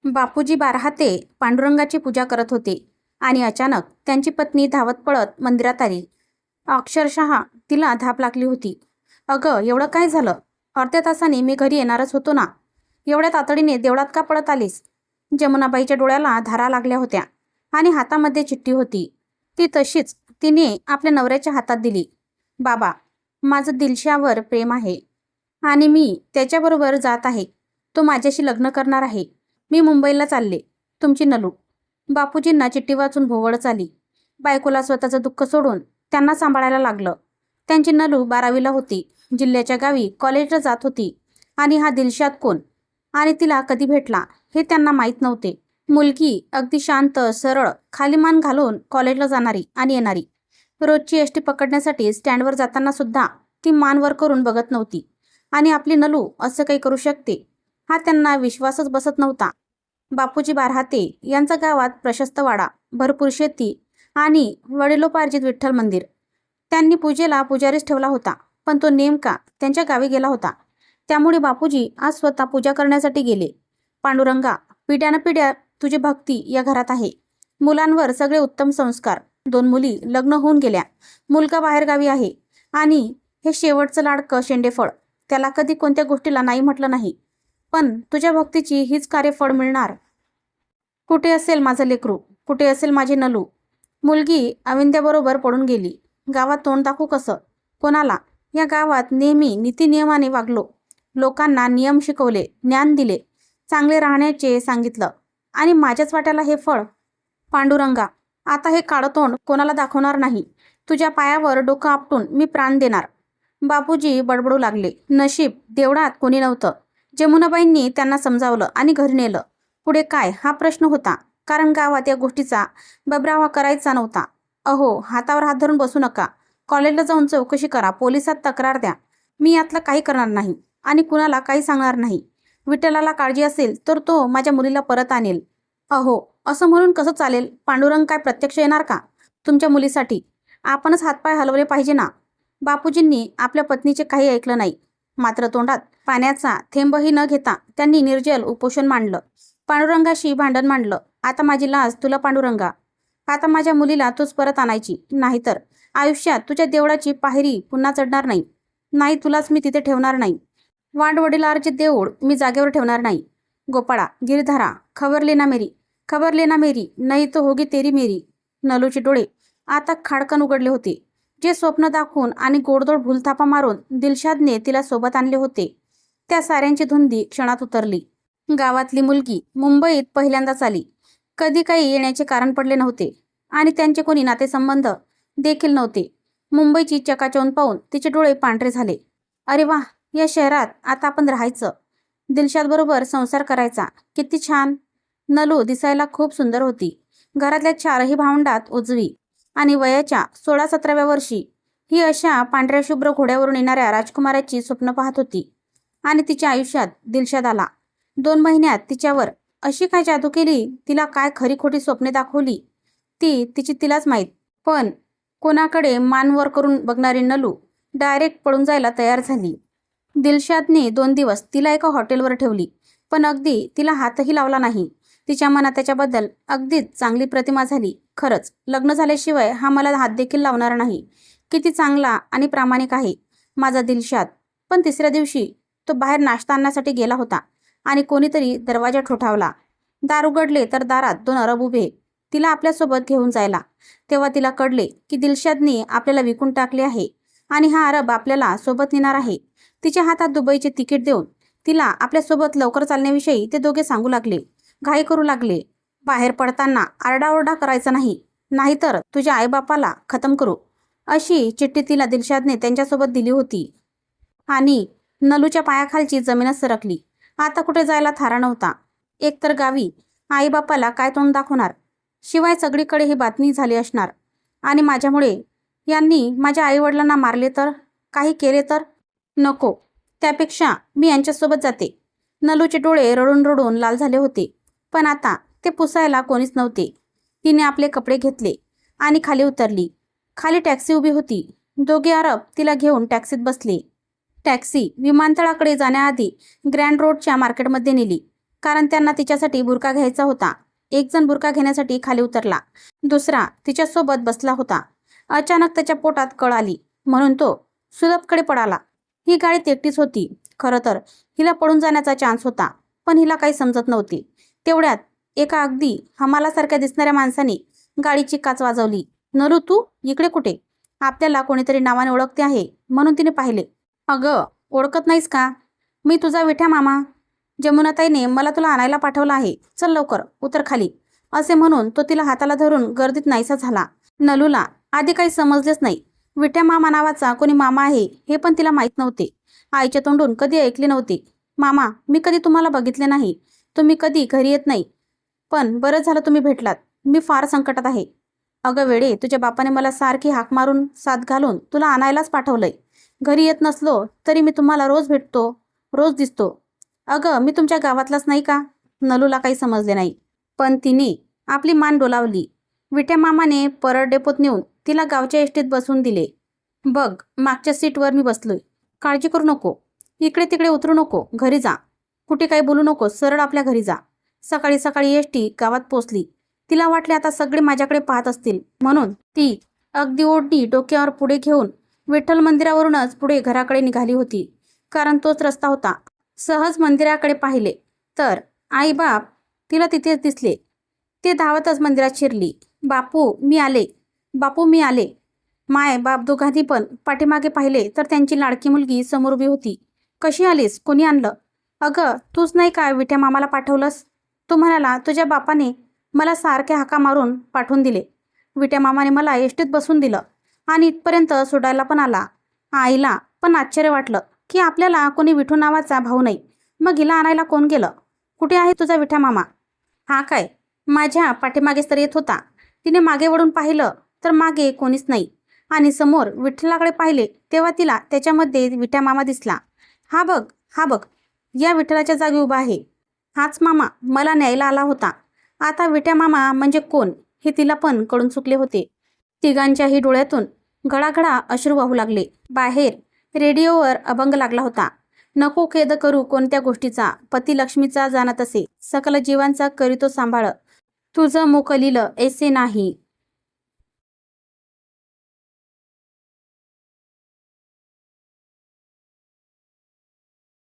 बापूजी बारहाते पांडुरंगाची पूजा करत होते आणि अचानक त्यांची पत्नी धावत पळत मंदिरात आली. अक्षरशः तिला धाप लागली होती. अगं, एवढं काय झालं? अर्ध्या तासाने मी घरी येणारच होतो ना. एवढ्या तातडीने देवळात का पळत आलीस? जमुनाबाईच्या डोळ्याला धारा लागल्या होत्या आणि हातामध्ये चिठ्ठी होती. ती तशीच तिने आपल्या नवऱ्याच्या हातात दिली. बाबा, माझं दिलशावर प्रेम आहे आणि मी त्याच्याबरोबर जात आहे. तो माझ्याशी लग्न करणार आहे. मी मुंबईला चालले. तुमची नलू. बापूजींना चिठ्ठी वाचून भोवळच आली. बायकोला स्वतःचं दुःख सोडून त्यांना सांभाळायला लागलं. त्यांची नलू 12वीला होती. जिल्ह्याच्या गावी कॉलेजला जात होती. आणि हा दिलशाद कोण आणि तिला कधी भेटला हे त्यांना माहीत नव्हते. मुलगी अगदी शांत, सरळ, खाली मान घालून कॉलेजला जाणारी आणि येणारी. रोजची एसटी पकडण्यासाठी स्टँडवर जाताना सुद्धा ती मान वर करून बघत नव्हती. आणि आपली नलू असं काही करू शकते हा त्यांना विश्वासच बसत नव्हता. बापूजी बारहाते यांचा गावात प्रशस्त वाडा, भरपूर शेती आणि वडिलोपार्जित विठ्ठल मंदिर. त्यांनी पूजेला पुजारीच ठेवला होता, पण तो नेमका त्यांच्या गावी गेला होता. त्यामुळे बापूजी आज स्वतः पूजा करण्यासाठी गेले. पांडुरंगा, पिढ्यानपिढ्या तुझी भक्ती या घरात आहे. मुलांवर सगळे उत्तम संस्कार. 2 मुली लग्न होऊन गेल्या. मुलगा बाहेरगावी आहे आणि हे शेवटचं लाडकं शेंडेफळ. त्याला कधी कोणत्या गोष्टीला नाही म्हटलं नाही. पण तुझ्या भक्तीची हीच कार्यफळ मिळणार. कुठे असेल माझं लेकरू? कुठे असेल माझी नलू? मुलगी अविंद्याबरोबर पडून गेली. गावात तोंड दाखवू कसं? कोणाला? या गावात नेहमी नीतिनियमाने वागलो. लोकांना नियम शिकवले, ज्ञान दिले, चांगले राहण्याचे सांगितलं आणि माझ्याच वाट्याला हे फळ. पांडुरंगा, आता हे काळं तोंड कोणाला दाखवणार नाही. तुझ्या पायावर डोकं आपटून मी प्राण देणार. बापूजी बडबडू लागले. नशीब देवळात कोणी नव्हतं. जमुनाबाईंनी त्यांना समजावलं आणि घरी नेलं. पुढे काय हा प्रश्न होता, कारण गावात या गोष्टीचा बबरावा करायचा नव्हता. अहो, हातावर हात धरून बसू नका. कॉलेजला जाऊन चौकशी करा, पोलिसात तक्रार द्या. मी यातलं काही करणार नाही आणि कुणाला काही सांगणार नाही. विठ्ठलाला काळजी असेल तर तो माझ्या मुलीला परत आणेल. अहो, असं म्हणून कसं चालेल? पांडुरंग काय प्रत्यक्ष येणार का तुमच्या मुलीसाठी? आपणच हातपाय हलवले पाहिजे ना. बापूजींनी आपल्या पत्नीचे काही ऐकलं नाही. मात्र तोंडात पाण्याचा थेंबही न घेता त्यांनी निर्जल उपोषण मांडलं. पांडुरंगाशी भांडण मांडलं. आता माझी लाज तुला पांडुरंगा. आता माझ्या मुलीला तूच परत आणायची, नाहीतर आयुष्यात तुझ्या देवळाची पायरी पुन्हा चढणार नाही. नाही, तुलाच मी तिथे ठेवणार नाही. वाडवडिलांचे देऊळ मी जागेवर ठेवणार नाही. गोपाळा, गिरधारा, खबर लेना मेरी, खबर लेना मेरी, नाही तो होगी तेरी मेरी. नलूचे डोळे आता खाडकन उघडले होते. जे स्वप्न दाखवून आणि गोडदोड भूलथापा मारून दिलशादने तिला सोबत आणले होते, त्या साऱ्यांची धुंदी क्षणात उतरली. गावातली मुलगी मुंबईत पहिल्यांदाच आली. कधी काही येण्याचे कारण पडले नव्हते आणि त्यांचे कोणी नातेसंबंध देखील नव्हते. मुंबईची चकाचौंध पाहून तिचे डोळे पांढरे झाले. अरे वा, या शहरात आता आपण राहायचं. दिलशादबरोबर संसार करायचा. किती छान. नलू दिसायला खूप सुंदर होती. घरातल्या 4ही भावंडात उजवी आणि वयाच्या 16-17व्या वर्षी ही अशा पांढऱ्या शुभ्र घोड्यावरून येणाऱ्या राजकुमाराची स्वप्न पाहत होती. आणि तिच्या आयुष्यात दिलशाद आला. 2 महिन्यात तिच्यावर अशी काय जादू केली? तिला काय खरी खोटी स्वप्ने दाखवली ती तिची तिलाच माहीत. पण कोणाकडे मान वर करून बघणारी नलू डायरेक्ट पळून जायला तयार झाली. दिलशादने 2 दिवस तिला एका हॉटेलवर ठेवली, पण अगदी तिला हातही लावला नाही. तिच्या मनात त्याच्याबद्दल अगदीच चांगली प्रतिमा झाली. खरंच लग्न झाल्याशिवाय हा मला हात देखील लावणार नाही. किती चांगला आणि प्रामाणिक आहे माझा दिलशाद. पण 3ऱ्या दिवशी तो बाहेर नाश्ता आणण्यासाठी गेला होता आणि कोणीतरी दरवाजा ठोठावला. दार उघडले तर दारात 2 अरब उभे तिला आपल्यासोबत घेऊन जायला. तेव्हा तिला कळले की दिलशादने आपल्याला विकून टाकले आहे आणि हा अरब आपल्याला सोबत नेणार आहे. तिच्या हातात दुबईचे तिकीट देऊन तिला आपल्यासोबत लवकर चालण्याविषयी ते दोघे सांगू लागले. घाई करू लागले. बाहेर पडताना आरडाओरडा करायचा नाही, नाहीतर तुझ्या आईबापाला खतम करू, अशी चिठ्ठी तिला दिलशादने त्यांच्यासोबत दिली होती. आणि नलूच्या पायाखालची जमीनच सरकली. आता कुठे जायला थारा नव्हता. एकतर गावी आईबापाला काय तोंड दाखवणार, शिवाय सगळीकडे ही बातमी झाली असणार. आणि माझ्यामुळे यांनी माझ्या आईवडिलांना मारले तर, काही केले तर? नको, त्यापेक्षा मी यांच्यासोबत जाते. नलूचे डोळे रडून रडून लाल झाले होते, पण आता ते पुसायला कोणीच नव्हते. तिने आपले कपडे घेतले आणि खाली उतरली. खाली टॅक्सी उभी होती. 2 अरब तिला घेऊन टॅक्सीत बसले. टॅक्सी विमानतळाकडे जाण्याआधी ग्रँड रोडच्या मार्केटमध्ये नेली. कारण त्यांना तिच्यासाठी बुरका घ्यायचा होता. एक जण बुरका घेण्यासाठी खाली उतरला, दुसरा तिच्यासोबत बसला होता. अचानक त्याच्या पोटात कळ आली म्हणून तो सुलभकडे पळाला. ही गाडीत एकटीच होती. खरं तर हिला पळून जाण्याचा चान्स होता, पण हिला काही समजत नव्हती. तेवढ्यात एका अगदी हमालासारख्या दिसणाऱ्या माणसाने गाडीची काच वाजवली. नलू, तू इकडे कुठे? आपल्याला कोणीतरी नावाने ओळखते आहे म्हणून तिने पाहिले. अगं, ओळखत नाहीस का? मी तुझा विठ्या मामा. जमुनाताईने मला तुला आणायला पाठवलं आहे. चल लवकर, उतर खाली. असे म्हणून तो तिला हाताला धरून गर्दीत नाहीसा झाला. नलूला आधी काही समजलेच नाही. विठ्या मामा नावाचा कोणी मामा आहे हे पण तिला माहीत नव्हते. आईच्या तोंडून कधी ऐकले नव्हते. मामा, मी कधी तुम्हाला बघितले नाही. तुम्ही कधी घरी येत नाही. पण बरं झालं तुम्ही भेटलात. मी फार संकटात आहे. अगं वेडे, तुझ्या बापाने मला सारखी हाक मारून साथ घालून तुला आणायलाच पाठवलंय. घरी येत नसलो तरी मी तुम्हाला रोज भेटतो, रोज दिसतो. अगं, मी तुमच्या गावातलाच नाही का? नलूला काही समजले नाही, पण तिने आपली मान डोलावली. विट्या मामाने परळ डेपोत नेऊन तिला गावच्या एसटीत बसवून दिले. बघ, मागच्या सीटवर मी बसलोय. काळजी करू नको. इकडे तिकडे उतरू नको. घरी जा. कुठे काही बोलू नको. सरळ आपल्या घरी जा. सकाळी सकाळी एसटी गावात पोचली. तिला वाटले आता सगळे माझ्याकडे पाहत असतील म्हणून ती अगदी ओढणी डोक्यावर पुढे घेऊन विठ्ठल मंदिरावरूनच पुढे घराकडे निघाली होती. कारण तोच रस्ता होता. सहज मंदिराकडे पाहिले तर आई बाप तिला तिथेच दिसले. ते धावतच मंदिरात शिरली. बापू मी आले, बापू मी आले. माय बाप दोघांनी पण पाठीमागे पाहिले तर त्यांची लाडकी मुलगी समोर उभी होती. कशी आलीस? कोणी आणलं? अगं, तूच नाही का विठ्या मामाला पाठवलंस? तो म्हणाला तुझ्या बापाने मला सारखे हाका मारून पाठवून दिले. विट्या मामाने मला एसटीत बसून दिलं आणि इथपर्यंत सोडायला पण आला. आईला पण आश्चर्य वाटलं की आपल्याला कोणी विठू नावाचा भाऊ नाही. मग हिला आणायला कोण गेलं? कुठे आहे तुझा विठ्या मामा? हा काय माझ्या पाठीमागेच तर येत होता. तिने मागे वळून पाहिलं तर मागे कोणीच नाही आणि समोर विठ्ठलाकडे पाहिले तेव्हा तिला त्याच्यामध्ये विठ्या मामा दिसला. हा बघ, हा बघ, या विठ्ठलाच्या जागी उभा आहे. हाच मामा मला न्यायला आला होता. आता विट्या मामा म्हणजे कोण हे तिला पण कळून चुकले होते. तिघांच्याही डोळ्यातून घडाघडा अश्रू वाहू लागले. बाहेर रेडिओवर अभंग लागला होता. नको खेद करू कोणत्या गोष्टीचा, पती लक्ष्मीचा जाणत असे, सकल जीवांचा करीतो सांभाळ, तुझं मुख लिहिलं ऐसे नाही.